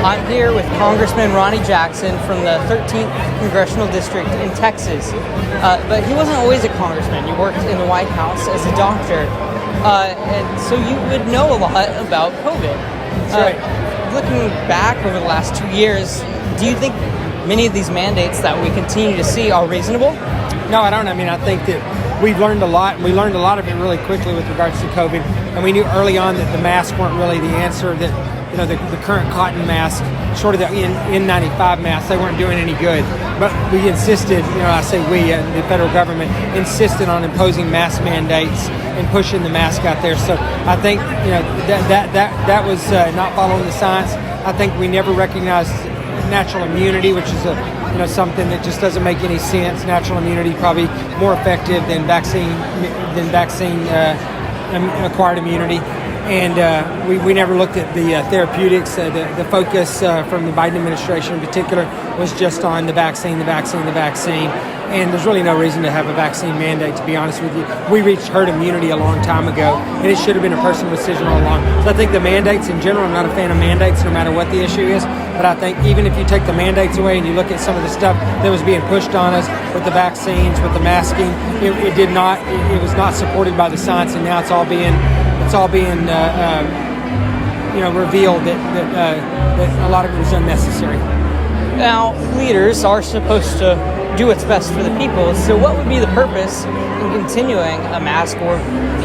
I'm here with Congressman Ronny Jackson from the 13th Congressional District in Texas. But he wasn't always a congressman. You worked in the White House as a doctor. And so you would know a lot about COVID. That's right. Looking back over the last 2 years, do you think many of these mandates that we continue to see are reasonable? No, I don't. I mean, I think that we've learned a lot, and we learned a lot of it really quickly with regards to COVID. And we knew early on that the masks weren't really the answer, that the current cotton mask, short of the N95 masks, they weren't doing any good. But we insisted, I say we, the federal government, insisted on imposing mask mandates and pushing the mask out there. So I think, that was not following the science. I think we never recognized natural immunity, which is something that just doesn't make any sense. Natural immunity probably more effective than vaccine acquired immunity. And we never looked at the therapeutics. The focus from the Biden administration in particular was just on the vaccine. And there's really no reason to have a vaccine mandate, to be honest with you. We reached herd immunity a long time ago, and it should have been a personal decision all along. So I think the mandates in general, I'm not a fan of mandates no matter what the issue is, but I think even if you take the mandates away and you look at some of the stuff that was being pushed on us with the vaccines, with the masking, it was not supported by the science, and now it's all being revealed that a lot of it was unnecessary. Now, leaders are supposed to do what's best for the people, so what would be the purpose in continuing a mask or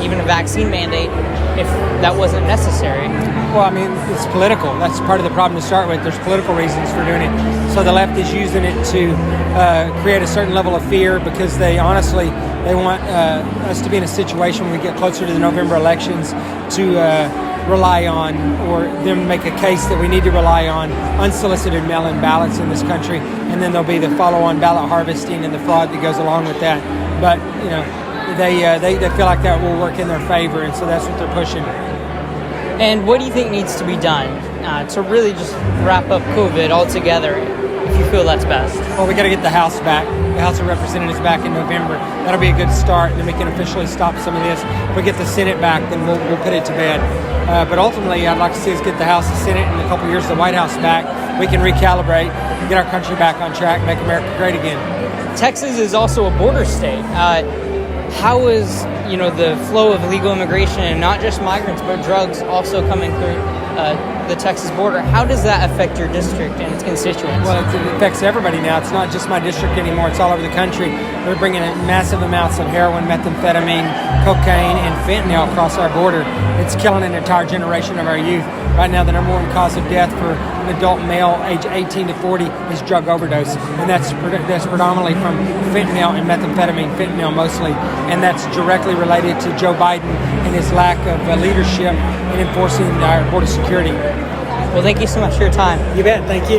even a vaccine mandate if that wasn't necessary? Well, I mean, it's political. That's part of the problem to start with. There's political reasons for doing it. So the left is using it to create a certain level of fear because they want us to be in a situation when we get closer to the November elections to rely on, or them make a case that we need to rely on unsolicited mail-in ballots in this country, and then there'll be the follow-on ballot harvesting and the fraud that goes along with that. But they feel like that will work in their favor, and so that's what they're pushing. And what do you think needs to be done to really just wrap up COVID altogether, if you feel that's best? Well, we got to get the House back. The House of Representatives back in November. That'll be a good start, and then we can officially stop some of this. If we get the Senate back, then we'll put it to bed. But ultimately, I'd like to see us get the House, the Senate, and in a couple of years the White House back. We can recalibrate, get our country back on track, make America great again. Texas is also a border state. How is the flow of illegal immigration, and not just migrants but drugs also coming through the Texas border? How does that affect your district and its constituents? Well, it affects everybody now. It's not just my district anymore. It's all over the country. They're bringing in massive amounts of heroin, methamphetamine, cocaine, and fentanyl across our border. It's killing an entire generation of our youth. Right now, the number one cause of death for an adult male age 18 to 40 is drug overdose. And that's predominantly from fentanyl and methamphetamine, fentanyl mostly. And that's directly related to Joe Biden and his lack of leadership in enforcing our border security. Well, thank you so much for your time. You bet. Thank you.